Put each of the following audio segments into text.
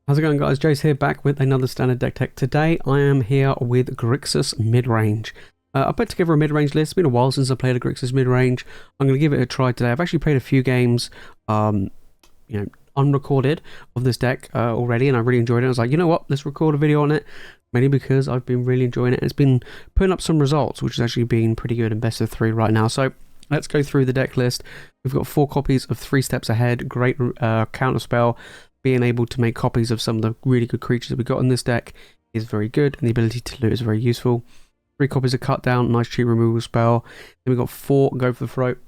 How's it going, guys? Jace here, back with another standard deck tech. Today I am here with Grixis Midrange. I put together a midrange list. It's been a while since I played a Grixis midrange. I'm going to give it a try today. I've actually played a few games, unrecorded of this deck already, and I really enjoyed it. I was like, you know what? Let's record a video on it, mainly because I've been really enjoying it. It's been putting up some results, which has actually been pretty good in best of 3 right now. So let's go through the deck list. We've got 4 copies of 3 Steps Ahead, great counter spell. Being able to make copies of some of the really good creatures that we got in this deck is very good, and the ability to loot is very useful. 3 copies of Cut Down, nice cheap removal spell. Then we've got 4 Go for the Throat,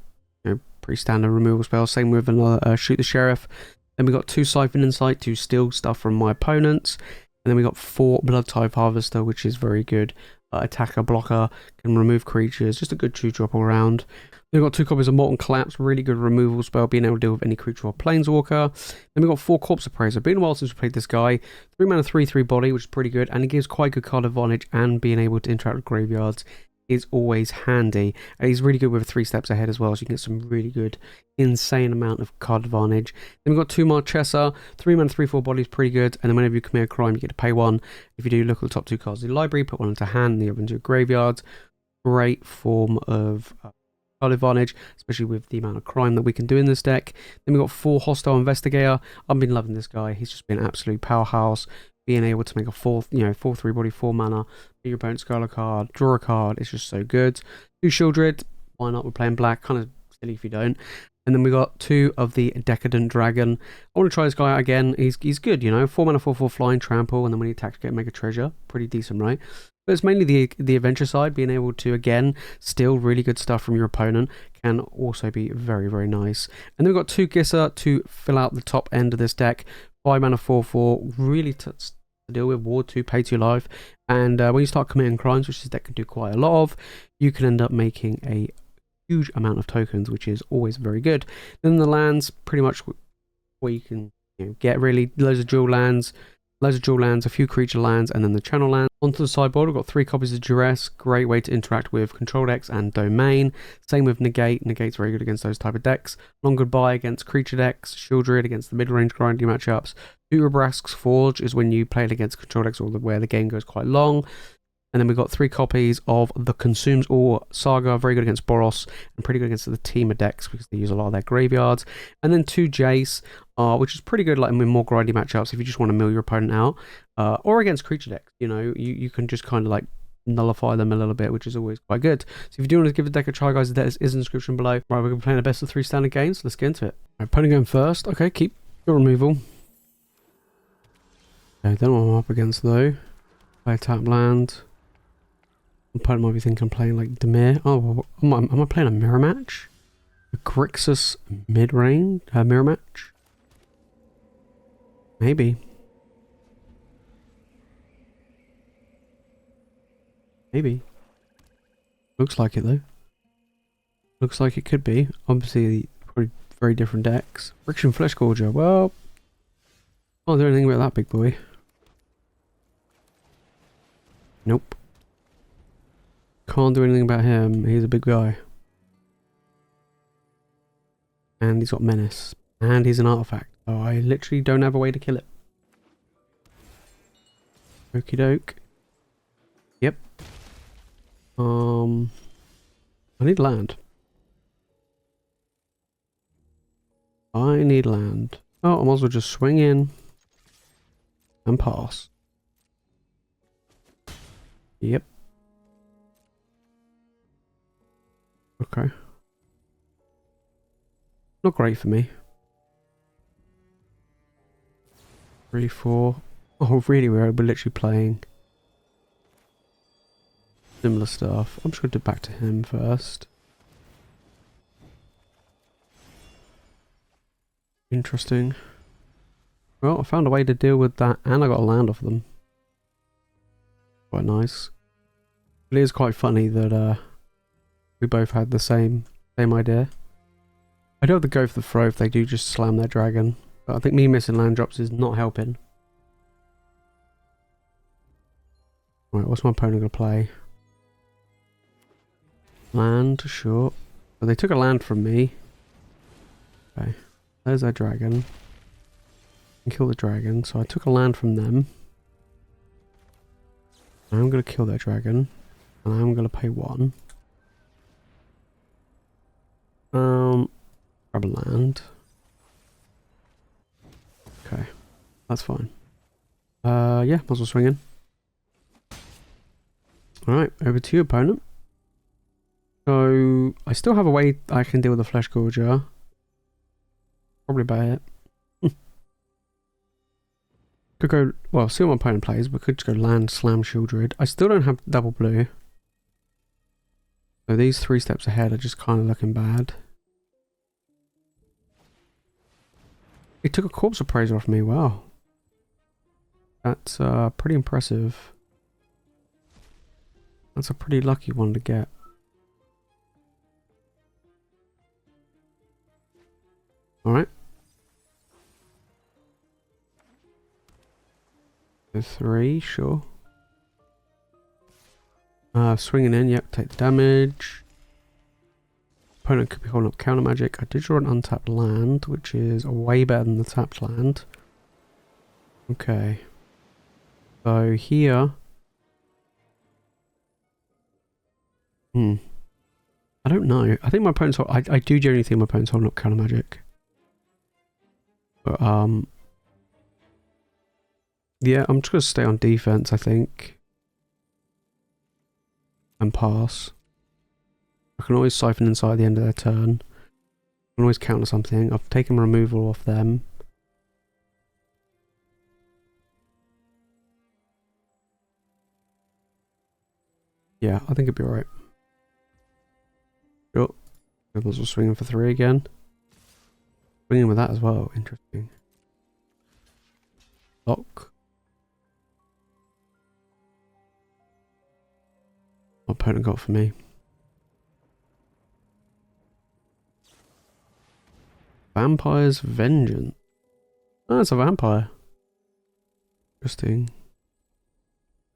pretty standard removal spell. Same with another Shoot the Sheriff. Then we got 2 Siphon Insight to steal stuff from my opponents. And then we got 4 Bloodtithe Harvester, which is very good. Attacker, blocker, can remove creatures, just a good 2-drop all around. We've got 2 copies of Molten Collapse, really good removal spell, being able to deal with any creature or planeswalker. Then we've got 4 Corpse Appraiser. Been a while since we played this guy. 3 mana, 3/3 body, which is pretty good, and it gives quite good card advantage, and being able to interact with graveyards is always handy. And he's really good with 3 Steps Ahead as well, so you can get some really good, insane amount of card advantage. Then we've got 2 Marchesa. 3 mana, 3/4 body is pretty good, and then whenever you commit a crime, you get to pay 1. If you do, look at the top 2 cards of the library, put 1 into hand, and the other into your graveyard. Great form of card advantage, especially with the amount of crime that we can do in this deck. Then we've got 4 Hostile Investigator. I've been loving this guy. He's just been an absolute powerhouse. Being able to make a 4/3 body, 4 mana, your opponent's skull a card, draw a card, it's just so good. 2 Sheoldred, why not? We're playing black, kind of silly if you don't. And then we got 2 of the Decadent Dragon. I want to try this guy out again. He's good, 4 mana, 4/4 flying, trample, and then when he attacks, get make a treasure. Pretty decent, right? But it's mainly the adventure side, being able to, again, steal really good stuff from your opponent can also be very, very nice. And then we've got 2 Gisa to fill out the top end of this deck. 5 mana, 4/4, really to deal with. Ward 2, pay 2 life. And when you start committing crimes, which this deck can do quite a lot of, you can end up making a huge amount of tokens, which is always very good. Then the lands, pretty much where you can get really loads of dual lands, a few creature lands, and then the channel lands. Onto the sideboard, we've got 3 copies of Duress. Great way to interact with control decks and domain. Same with Negate. Negate's very good against those type of decks. Long Goodbye against creature decks. Sheoldred against the mid-range grinding matchups. Urabrask's Forge is when you play it against control decks or where the game goes quite long. And then we've got 3 copies of the Consumes All Saga, very good against Boros, and pretty good against the Teamer decks because they use a lot of their graveyards. And then 2 Jace, which is pretty good like in more grindy matchups if you just want to mill your opponent out. Or against creature decks, you can just kind of like nullify them a little bit, which is always quite good. So if you do want to give the deck a try, guys, the deck is in the description below. Right, we're going to be playing a best of 3 standard games. Let's get into it. Right, opponent going first. Okay, keep your removal. Okay, don't know what I'm up against though. Play a tap land. Opponent might be thinking I'm playing like Demir. Oh, am I playing a mirror match? A Grixis mid-range mirror match? Maybe. Maybe. Looks like it though. Looks like it could be. Obviously, probably very different decks. Friction Flesh Gorger. Well, can't do anything about that big boy. Nope. Can't do anything about him. He's a big guy. And he's got Menace. And he's an artifact. Oh, I literally don't have a way to kill it. Okie doke. Yep. I need land. I need land. Oh, I might as well just swing in. And pass. Yep. Okay. Not great for me. 3, 4. Oh, really? We're literally playing similar stuff. I'm just going to do back to him first. Interesting. Well, I found a way to deal with that, and I got a land off them. Quite nice. It is quite funny that we both had the same idea. I do have to go for the throw if they do just slam their dragon, but I think me missing land drops is not helping. Right, what's my opponent going to play? Land, sure. But they took a land from me. Okay, there's their dragon. and kill the dragon. So I took a land from them. I'm going to kill that dragon. And I'm going to pay 1. Grab a land. Okay. That's fine. Yeah, might as well swing in. Alright, over to you, opponent. So, I still have a way I can deal with the Flesh Gorger. Probably about it. Could go, well, see what my opponent plays, but could just go land, slam, Sheoldred. I still don't have double blue. So these 3 steps ahead are just kind of looking bad. He took a Corpse Appraiser off me, wow. That's pretty impressive. That's a pretty lucky one to get. Alright. 3, sure. Swinging in, yep, take the damage. Opponent could be holding up counter magic. I did draw an untapped land, which is way better than the tapped land. Okay. So here... I don't know. I think my opponent's... I do genuinely think my opponent's holding up counter magic. But, yeah, I'm just going to stay on defense, I think. And pass. I can always Siphon Insight at the end of their turn. I can always counter something. I've taken removal off them. Yeah, I think it'd be alright. Sure. We'll swing for 3 again. Swinging with that as well. Interesting. Lock. My opponent got for me. Vampire's Vengeance. Oh, it's a vampire. Interesting.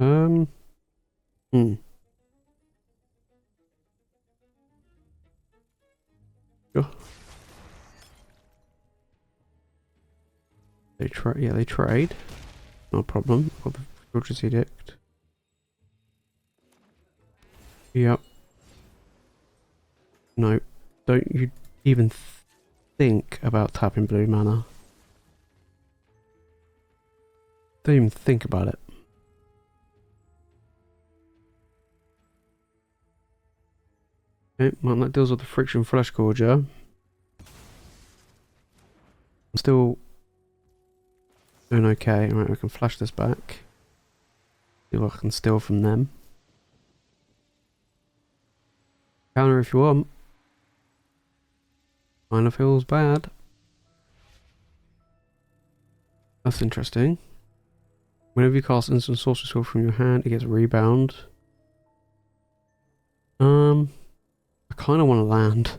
Sure. They trade. No problem. Got the Fortress Edict. Yep. No, don't you even think about tapping blue mana. Don't even think about it. Okay, well, that deals with the Friction Flesh Gorger. I'm still doing okay. Alright, we can flash this back. See what I can steal from them. Counter if you want. Kinda feels bad. That's interesting. Whenever you cast instant sorcery skill from your hand, it gets rebound. I kinda want to land.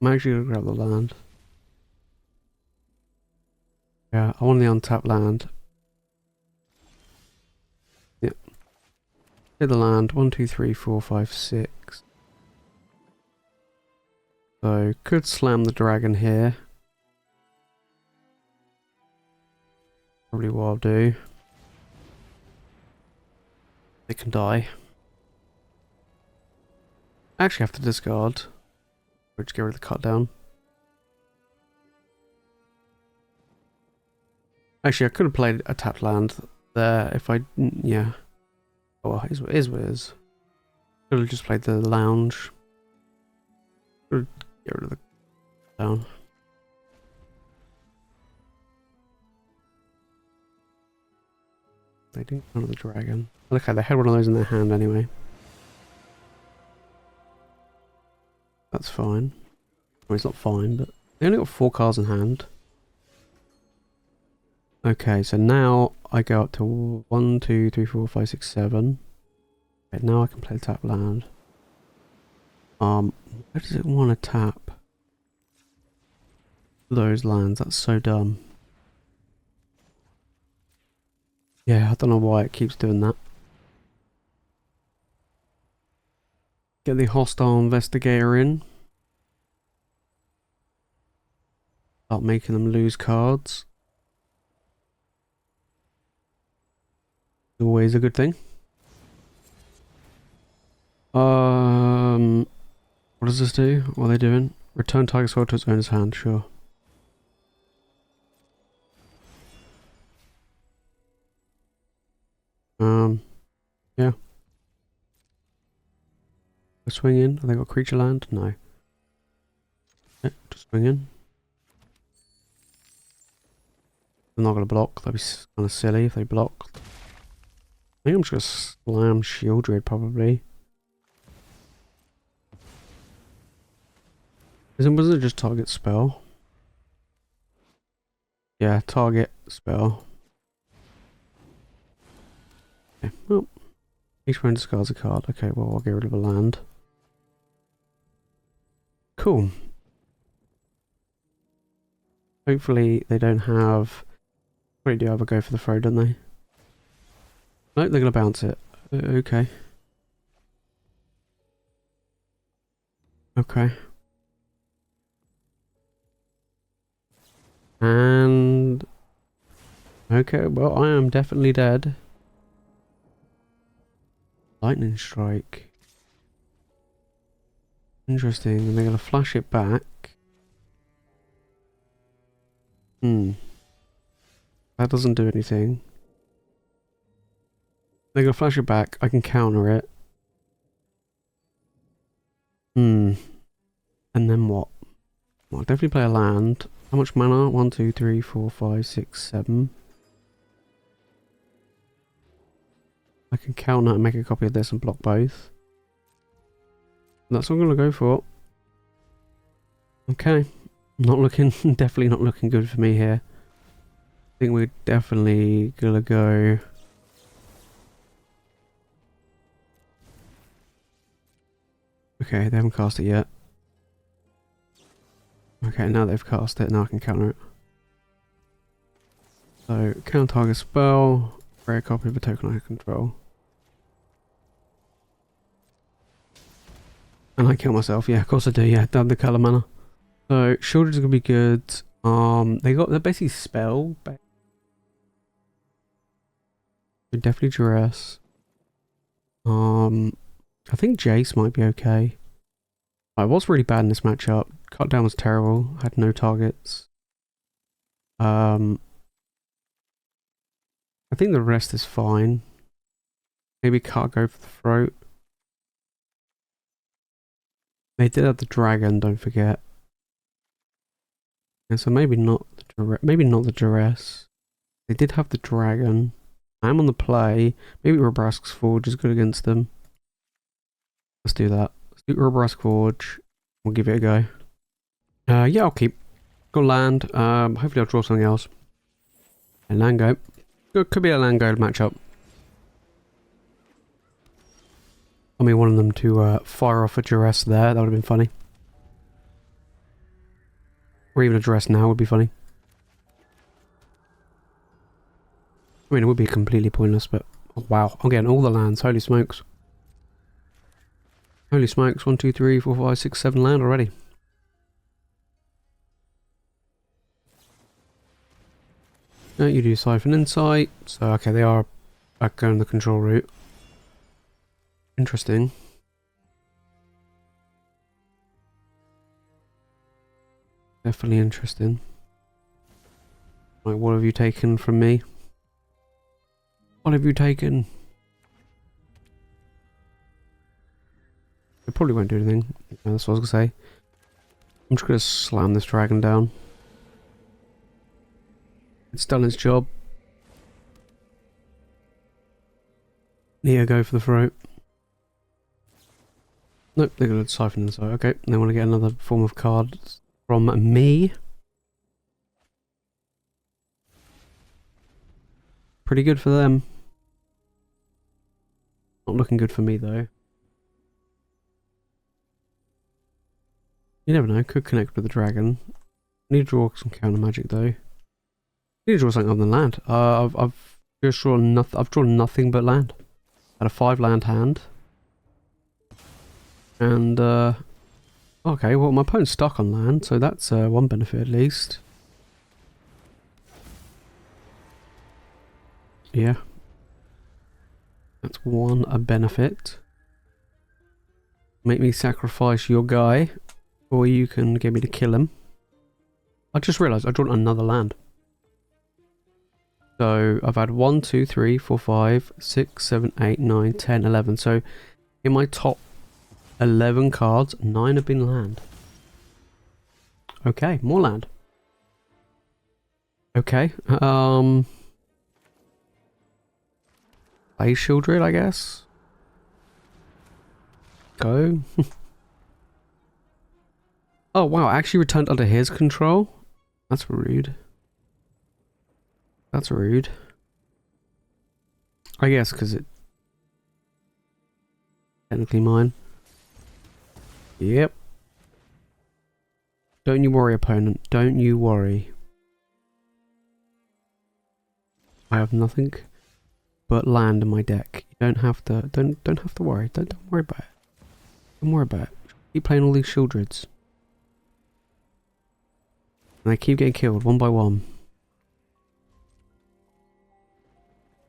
I'm actually gonna grab the land. Yeah, I want the untapped land. Yep. Hit the land. 1, 2, 3, 4, 5, 6. So, could slam the dragon here. Probably what I'll do. It can die. I actually have to discard. Or just get rid of the cut down. Actually, I could have played a tapped land there if I... yeah. Oh well, it is what it is. Could have just played the lounge. Could get rid of the down. They didn't counter the dragon. Okay, they had one of those in their hand anyway. That's fine. Well, it's not fine, but they only got 4 cards in hand. Okay, so now I go up to 1, 2, 3, 4, 5, 6, 7. Okay, now I can play the tap land. Where does it want to tap those lands? That's so dumb. Yeah, I don't know why it keeps doing that. Get the Hostile Investigator in. Start making them lose cards. Always a good thing. What does this do? What are they doing? Return target sword to its owner's hand, sure. Yeah. A swing in. Have they got creature land? No. Yeah, just swing in. They're not going to block. That'd be kind of silly if they blocked. I think I'm just going to slam Sheoldred probably. Was it just target spell? Yeah, target spell. Okay, well, each one discards a card. Okay, well, I'll get rid of a land. Cool. Hopefully they don't have... Probably do have a go for the throw, don't they? Nope, they're going to bounce it. Okay. Okay. And... Okay, well, I am definitely dead. Lightning strike. Interesting, and they're going to flash it back. That doesn't do anything. They're going to flash it back. I can counter it. And then what? Well, I'll definitely play a land. How much mana? 1, 2, 3, 4, 5, 6, 7. I can counter and make a copy of this and block both. That's what I'm going to go for. Okay. Not looking, definitely not looking good for me here. I think we're definitely going to go... Okay, they haven't cast it yet. Okay, now they've cast it, now I can counter it. So, counter target spell, rare copy of a token I control. And I kill myself, yeah, of course I do, yeah, done the colour mana. So, Sheoldred's gonna be good. They're basically spell. Definitely duress. I think Jace might be okay. I was really bad in this matchup. Cut down was terrible. Had no targets. I think the rest is fine. Maybe can't go for the throat. They did have the dragon, don't forget. And so maybe not the duress. They did have the dragon. I'm on the play. Maybe Rabrask's Forge is good against them. Let's do that. Let's do Rabrask Forge. We'll give it a go. Yeah, I'll keep. Go land. Hopefully I'll draw something else. And land go. It could be a land go matchup. I mean, one of them to fire off a duress there. That would have been funny. Or even a duress now would be funny. I mean, it would be completely pointless, but... Oh, wow, I'm getting all the lands. Holy smokes. Holy smokes. 1, 2, 3, 4, 5, 6, 7 land already. No, you do Siphon Insight. So, okay, they are back going the control route. Interesting. Definitely interesting. Like, what have you taken from me? What have you taken? It probably won't do anything. Yeah, that's what I was going to say. I'm just going to slam this dragon down. It's done its job. Neo go for the throat. Nope, they're going to Siphon Insight. Okay, they want to get another form of card from me. Pretty good for them. Not looking good for me though. You never know, could connect with the dragon. Need to draw some counter magic though. Need to draw something other than land. I've just drawn nothing. I've drawn nothing but land. Had a 5 land hand. And okay, well my opponent's stuck on land, so that's one benefit at least. Yeah. That's one a benefit. Make me sacrifice your guy, or you can get me to kill him. I just realised I drawn another land. So I've had 1, 2, 3, 4, 5, 6, 7, 8, 9, 10, 11. So in my top 11 cards, 9 have been land. Okay, more land. Okay, play Sheoldred, I guess. Go. Oh wow, actually returned under his control? That's rude. That's rude. I guess because it technically mine. Yep. Don't you worry, opponent. Don't you worry. I have nothing but land in my deck. You don't have to don't have to worry. Don't worry about it. Don't worry about it. Keep playing all these Sheoldreds. And they keep getting killed one by one.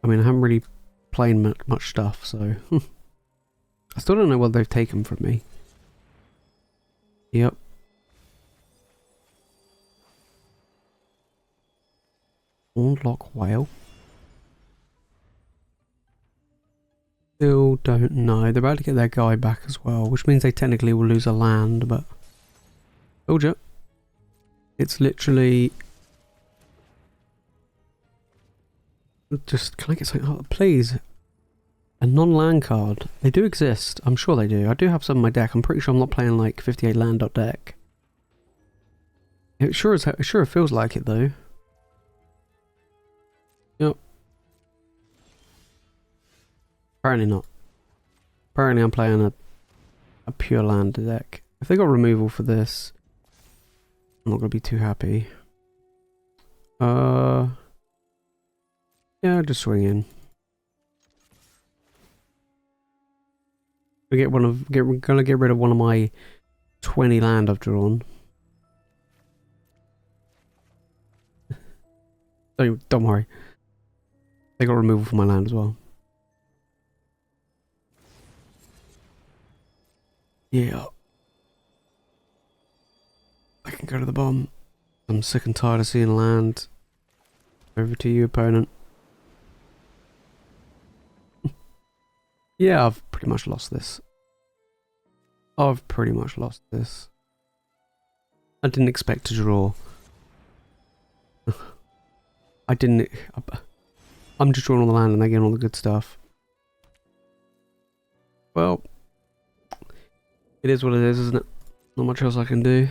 I mean, I haven't really played much stuff, so... I still don't know what they've taken from me. Yep. Unlock whale. Still don't know. They're about to get their guy back as well, which means they technically will lose a land, but... Told ya. It's literally... Just, can I get something? Oh, please. A non-land card. They do exist. I'm sure they do. I do have some in my deck. I'm pretty sure I'm not playing like 58 land deck. It sure feels like it though. Yep. Apparently not. Apparently I'm playing a pure land deck. If they got removal for this, I'm not gonna be too happy. Yeah, just swing in. We're gonna get rid of one of my 20 land I've drawn. Don't worry. They got removal for my land as well. Yeah. I can go to the bomb. I'm sick and tired of seeing land. Over to you, opponent. Yeah, I've pretty much lost this. I didn't expect to draw. I'm just drawing all the land and they get all the good stuff. Well, it is what it is, isn't it? Not much else I can do.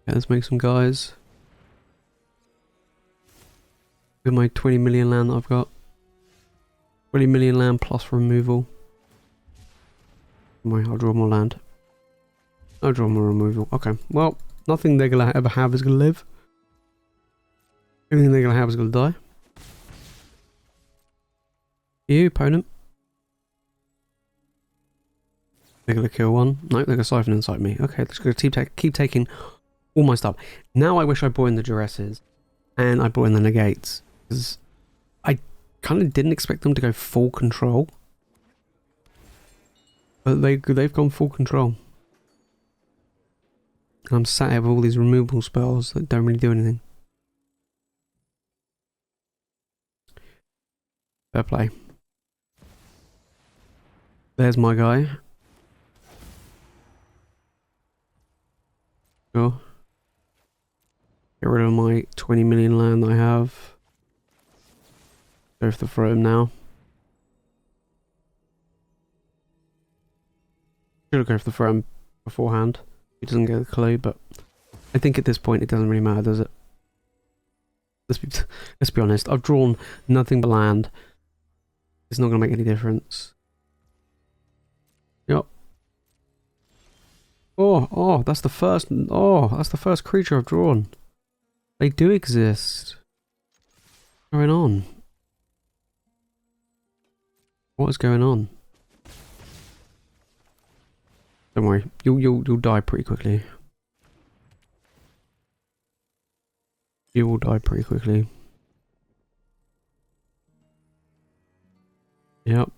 Okay, let's make some guys. With my 20 million land that I've got. 20 million land plus removal. I'll draw more land. I'll draw more removal. Okay, well, nothing they're gonna ever have is gonna live. Everything they're gonna have is gonna die. You, opponent. They're gonna kill one. No, they're gonna Siphon Insight me. Okay, let's go keep taking all my stuff. Now I wish I brought in the Duresses and I brought in the Negates. Because I kind of didn't expect them to go full control. But they've gone full control. And I'm sat here with all these removal spells that don't really do anything. Fair play. There's my guy. Sure. Get rid of my 20 million land that I have. Go for the throw him now. Should have gone for the throw him beforehand. He doesn't get a clue, but I think at this point it doesn't really matter, does it? Let's be honest. I've drawn nothing but land. It's not going to make any difference. Yep. Oh, that's the first. Oh, that's the first creature I've drawn. They do exist. What's going on? What is going on? Don't worry, you'll die pretty quickly. You will die pretty quickly. Yep.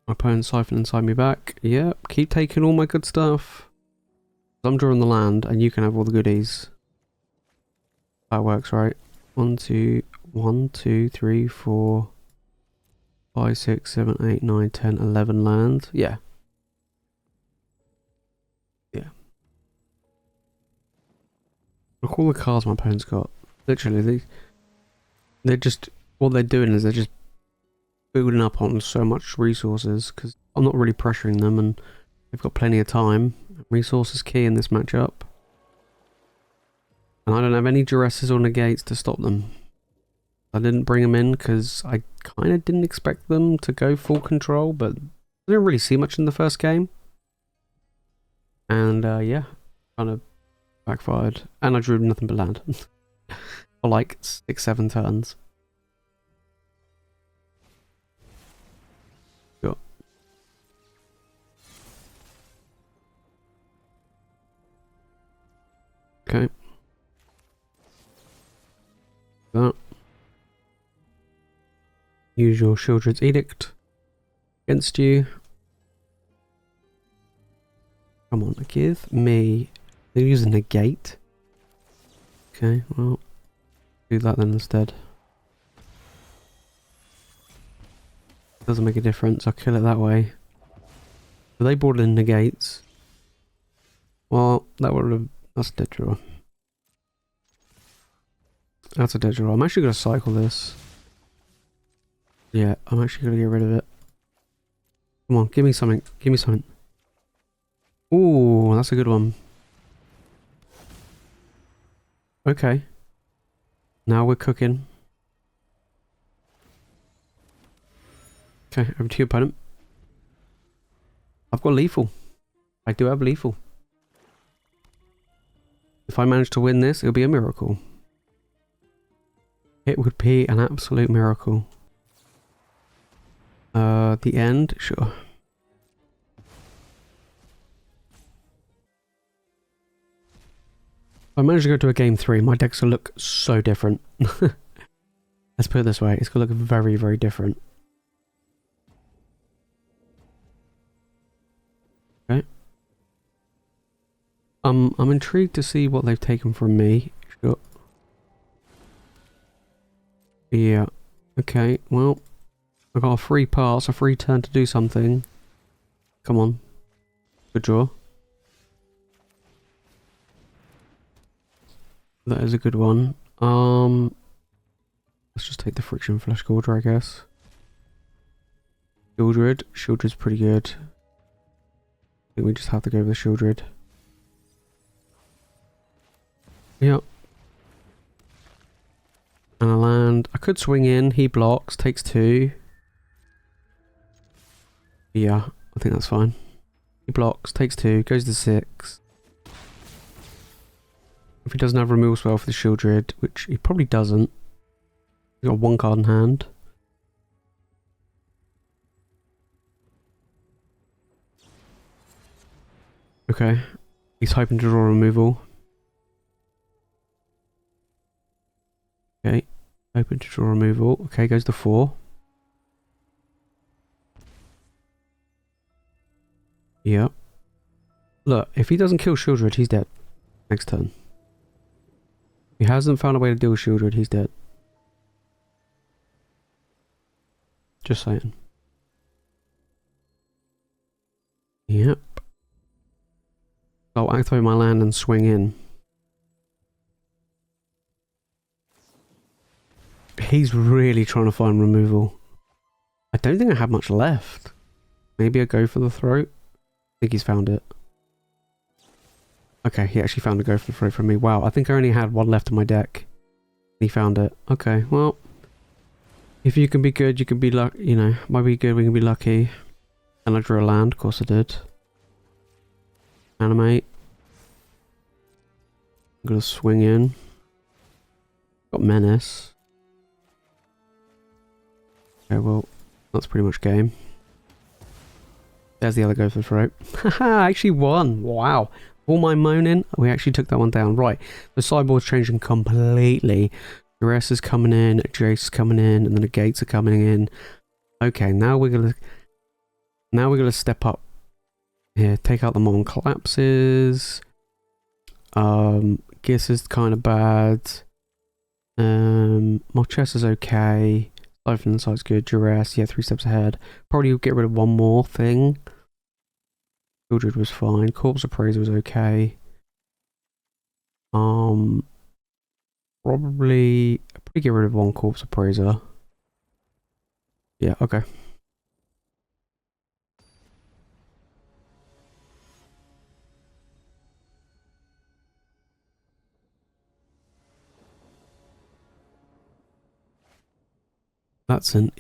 My opponent's Siphon Inside me back. Yep. Keep taking all my good stuff. I'm drawing the land and you can have all the goodies. That works, right? 1, 2, 3, 4, 5, 6, 7, 8, 9, 10, 11 lands. Yeah. Yeah. Look all the cards my opponent's got. Literally, they're just, what they're doing is they're just building up on so much resources because I'm not really pressuring them and they've got plenty of time. Resource is key in this matchup. And I don't have any duresses or negates to stop them. I didn't bring them in because I kind of didn't expect them to go full control, but I didn't really see much in the first game. And yeah, kind of backfired. And I drew nothing but land for like 6-7 turns. Sure. Okay. That. Use your Sheoldred's Edict against you. Come on, give me. They're using Negate. Okay, well, do that then instead. Doesn't make a difference. I'll kill it that way. So they brought in Negates. Well, that would have. That's a dead draw. That's a dead draw. I'm actually going to cycle this. Yeah, I'm actually going to get rid of it. Come on, give me something. Give me something. Ooh, that's a good one. Okay. Now we're cooking. Okay, over to your opponent. I've got lethal. I do have lethal. If I manage to win this, it'll be a miracle. It would be an absolute miracle. The end? Sure. If I manage to go to a game 3, my decks will look so different. Let's put it this way, it's going to look very, very different. Okay. I'm intrigued to see what they've taken from me. Sure. Yeah. Okay, well, I got a free pass, a free turn to do something. Come on. Good draw. That is a good one. Let's just take the Friction Flesh Gorger, I guess. Sheoldred. Sheoldred's pretty good. I think we just have to go with the Sheoldred. Yep. And a land. I could swing in. He blocks. Takes 2. Yeah, I think that's fine. He blocks. Takes 2. Goes to 6. If he doesn't have removal spell for the Sheoldred, which he probably doesn't. He's got 1 card in hand. Okay. He's hoping to draw removal. Okay. Open to draw removal. Okay, goes to 4. Yep. Look, if he doesn't kill Sheoldred, he's dead. Next turn. He hasn't found a way to deal with Sheoldred, he's dead. Just saying. Yep. I'll activate my land and swing in. He's really trying to find removal. I don't think I have much left. Maybe I go for the throat. I think he's found it. Okay, he actually found a go for the throat from me. Wow, I think I only had 1 left in my deck. He found it. Okay, well, if you can be good, you can be lucky. You know, might be good, we can be lucky. And I drew a land, of course I did. Animate. I'm gonna swing in. Got Menace. Okay, well, that's pretty much game. There's the other go for the throat. Haha, I actually won. Wow. All my moaning, we actually took that one down. Right, the sideboard's changing completely. Duress is coming in, Jace is coming in, and then the gates are coming in. Okay, now we're gonna step up here. Take out the Molten Collapses. Gisa's kind of bad. Marchesa's okay. Siphon Insight's good. Duress, yeah, 3 steps ahead. Probably get rid of one more thing. Sheoldred was fine. Corpse Appraiser was okay. Probably get rid of one Corpse Appraiser. Yeah, okay. That's a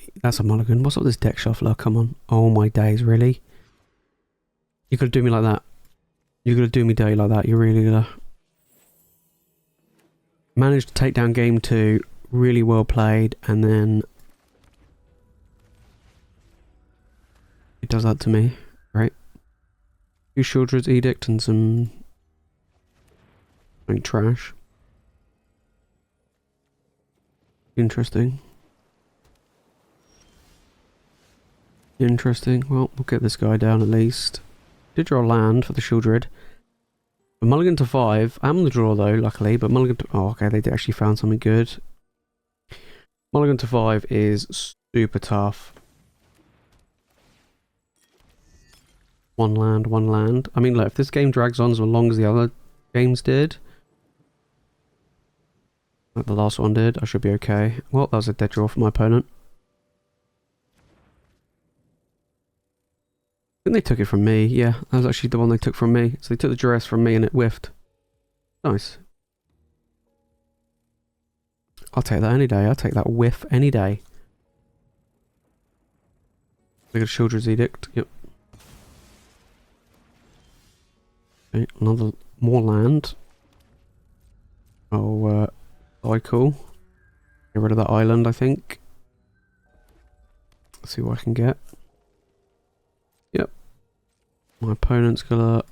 mulligan. What's up with this deck shuffler? Come on. Oh my days, really? You're gonna do me like that? You're gonna do me dirty like that? You're really gonna... Managed to take down game 2, really well played, and then it does that to me, right? 2 Sheoldred's Edict and some trash. Interesting. Interesting. Well, we'll get this guy down at least. Did draw land for the Sheoldred. A mulligan to 5. I'm on the draw though, luckily, but mulligan to... Oh, okay, they actually found something good. Mulligan to 5 is super tough. 1 land, 1 land. I mean, look, if this game drags on as long as the other games did, like the last one did, I should be okay. Well, that was a dead draw for my opponent. I think they took it from me. Yeah, that was actually the one they took from me. So they took the duress from me and it whiffed. Nice. I'll take that any day. I'll take that whiff any day. I got a Sheoldred's Edict. Yep. Okay, more land. Oh, cycle. Get rid of that island, I think. Let's see what I can get. Yep. My opponent's gonna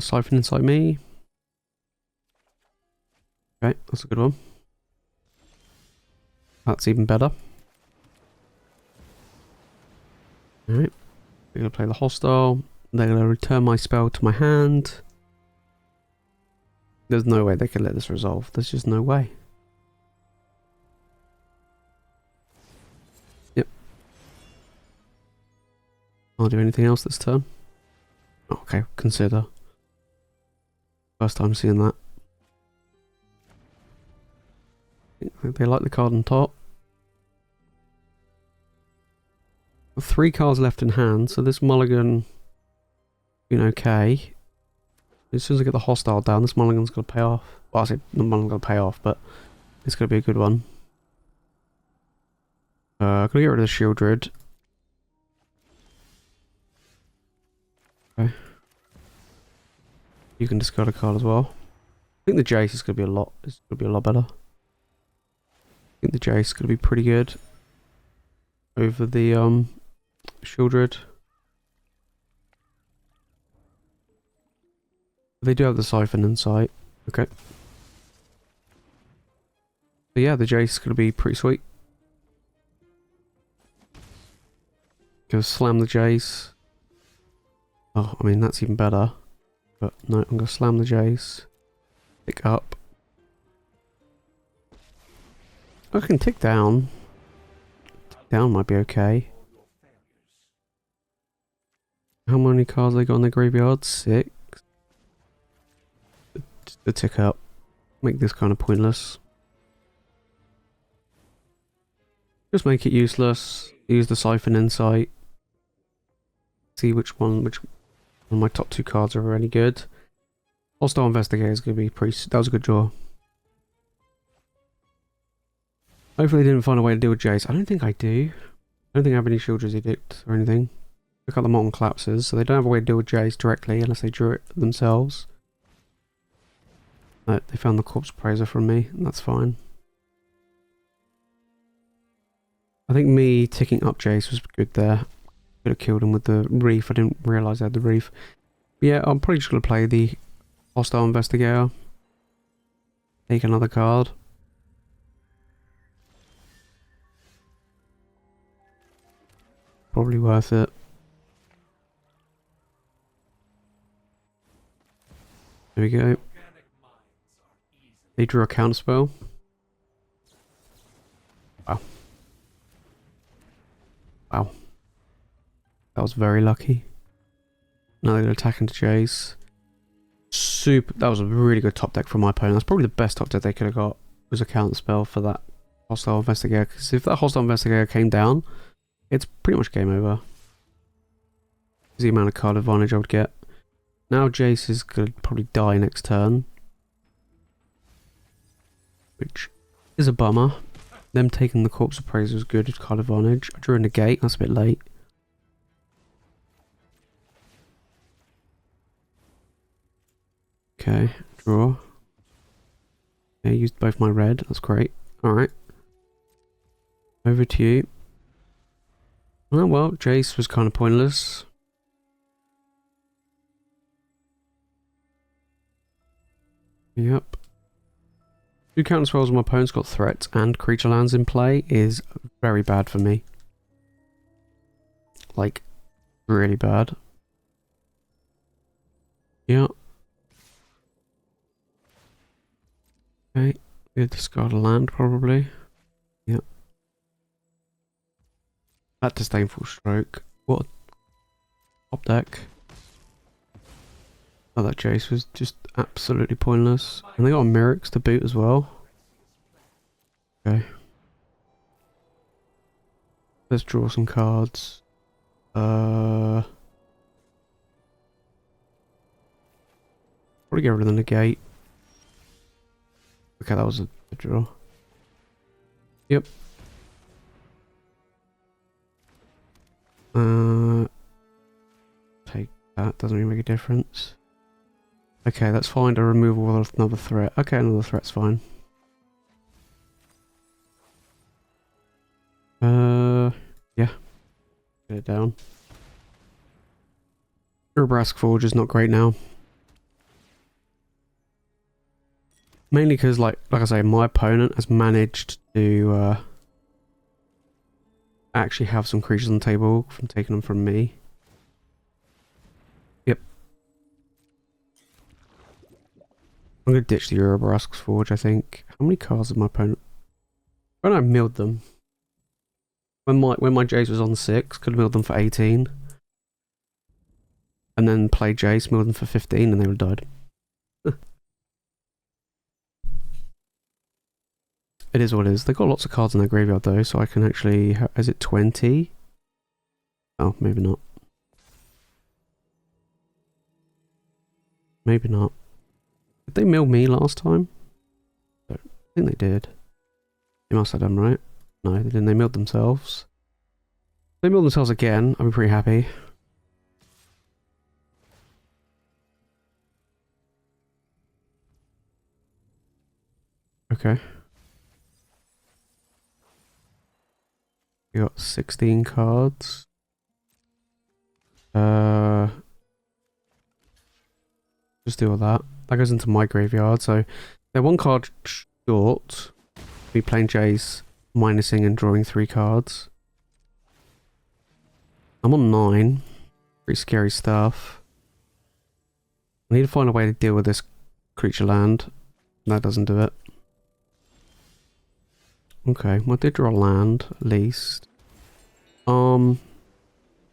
Siphon Insight me. Okay, that's a good one. That's even better. Alright. We're gonna play the hostile. They're gonna return my spell to my hand. There's no way they can let this resolve. There's just no way. Yep. I'll do anything else this turn. Oh, okay, consider. First time seeing that. I think they like the card on top. 3 cards left in hand, so this mulligan been okay. As soon as I get the hostile down, this mulligan's gonna pay off. Well, I say the mulligan's gonna pay off, but it's gonna be a good one. I'm gonna get rid of the Sheoldred. Okay. You can discard a card as well. I think the Jace is gonna be a lot. It's gonna be a lot better. I think the Jace is gonna be pretty good over the Sheoldred. They do have the Siphon Insight. Okay. But yeah, the Jace is going to be pretty sweet. Go slam the Jace. Oh, I mean, that's even better. But no, I'm going to slam the Jace. Pick up. I can tick down. Tick down might be okay. How many cards they got in the graveyard? 6. The tick up. Make this kind of pointless. Just make it useless. Use the Siphon Insight. See which one of my top 2 cards are any good. Hostile Investigator is going to be pretty... That was a good draw. Hopefully they didn't find a way to deal with Jace. I don't think I do. I don't think I have any Sheoldred's Edict or anything. Look at the Molten Collapses, so they don't have a way to deal with Jace directly unless they drew it themselves. They found the Corpse Appraiser from me, and that's fine. I think me ticking up Jace was good there. Could have killed him with the Reef. I didn't realise I had the Reef. But yeah, I'm probably just going to play the Hostile Investigator. Take another card. probably worth it. There we go. They drew a counterspell. Wow. Wow. That was very lucky. Now they're attacking to Jace. Super. That was a really good top deck from my opponent. That's probably the best top deck they could have got. Was a counterspell for that Hostile Investigator. Because if that Hostile Investigator came down, it's pretty much game over. The amount of card advantage I would get. Now Jace is going to probably die next turn. Which is a bummer. Them taking the Corpse Appraiser is good card advantage. I drew a Negate, that's a bit late. Okay, draw. Okay, used both my red, that's great. Alright. Over to you. Oh well, Jace was kind of pointless. Yep. 2 counterspells when my opponent's got threats and creature lands in play is very bad for me. Like, really bad. Yeah. Okay, we'll discard a land probably. Yep. That Disdainful Stroke. What a top deck. Oh, that Jace was just absolutely pointless. And they got a Mirix to boot as well. Okay. Let's draw some cards. Probably get rid of the Negate. Okay, that was a draw. Yep. Take that, doesn't really make a difference. Okay, let's find a removal of another threat. Okay, another threat's fine. Yeah. Get it down. Urabrask Forge is not great now. Mainly because, like I say, my opponent has managed to actually have some creatures on the table from taking them from me. Yep. I'm going to ditch the Urabrask's Forge, I think. How many cards did my opponent... When I milled them. When my Jace was on 6, could have milled them for 18. And then played Jace, milled them for 15, and they would have died. It is what it is. They've got lots of cards in their graveyard though, so I can actually... Is it 20? Oh, maybe not. Maybe not. Did they mill me last time? I think they did. They must have done, right? No, they didn't. They milled themselves. If they milled themselves again, I'll be pretty happy. Okay. We got 16 cards. Just deal with that. That goes into my graveyard, so they're 1 card short. Be playing Jace, minusing and drawing 3 cards. I'm on 9. Pretty scary stuff. I need to find a way to deal with this creature land. That doesn't do it. Okay, well I did draw a land, at least. How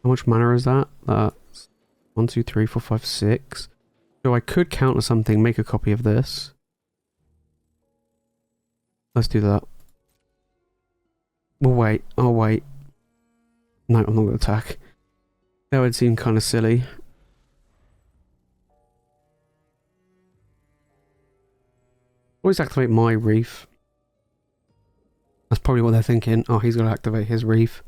much mana is that? That's 1, 2, 3, 4, 5, 6. So I could counter something, make a copy of this. Let's do that. We'll wait, I'll wait. No, I'm not going to attack. That would seem kind of silly. Always activate my reef. That's probably what they're thinking. Oh, he's going to activate his reef.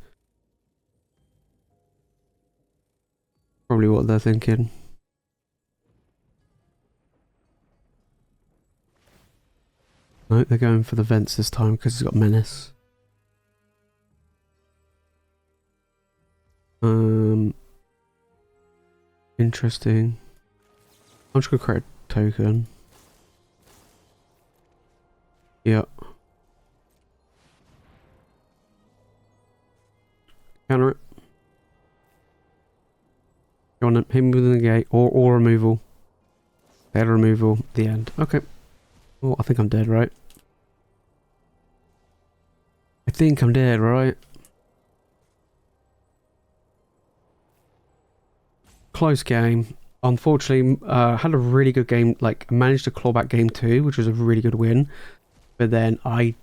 Probably what they're thinking. No, they're going for the vents this time because he's got menace. Interesting. I'm just gonna create a token. Yeah. Counter it. Go on, hit me with the negate or removal. Dead removal, the end. Okay. Oh, I think I'm dead, right? I think I'm dead, right? Close game. Unfortunately, had a really good game. Like, managed to claw back game 2, which was a really good win. But then I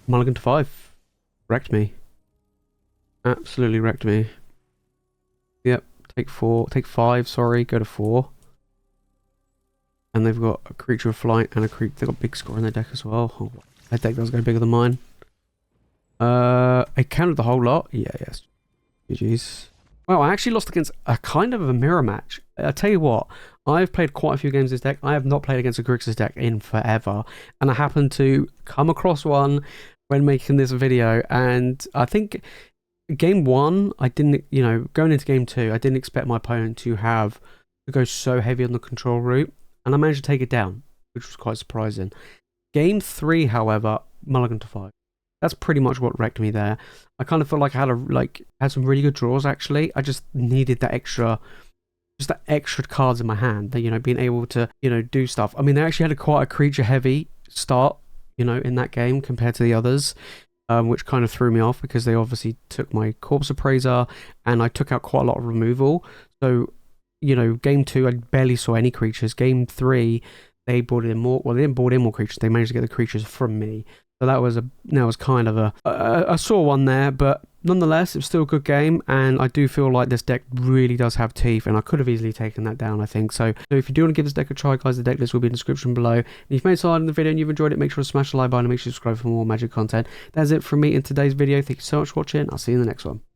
mulliganed to 5. Wrecked me. Absolutely wrecked me. Yep. Take 4. Take 5, sorry. Go to 4. And they've got a creature of flight and a creature. They've got big score in their deck as well. Oh, their deck does go bigger than mine. I counted the whole lot. Yeah, yes. GG's. Well, I actually lost against a kind of a mirror match. I tell you what, I've played quite a few games this deck. I have not played against a Grixis deck in forever. And I happened to come across one when making this video. And I think game 1, I didn't, you know, going into game 2, I didn't expect my opponent to go so heavy on the control route. And I managed to take it down, which was quite surprising. Game 3, however, mulligan to 5. That's pretty much what wrecked me there. I kind of felt like I had some really good draws actually. I just needed that extra cards in my hand. That, you know, being able to, you know, do stuff. I mean, they actually had quite a creature heavy start, you know, in that game compared to the others, which kind of threw me off because they obviously took my Corpse Appraiser and I took out quite a lot of removal. So, you know, game 2 I barely saw any creatures. Game 3 they brought in more. Well, they didn't bring in more creatures. They managed to get the creatures from me. So that was kind of a sore one there, but nonetheless, it was still a good game, and I do feel like this deck really does have teeth, and I could have easily taken that down, I think. So if you do want to give this deck a try, guys, the deck list will be in the description below. And if you've made it in the video and you've enjoyed it, make sure to smash the like button and make sure to subscribe for more Magic content. That's it from me in today's video. Thank you so much for watching. I'll see you in the next one.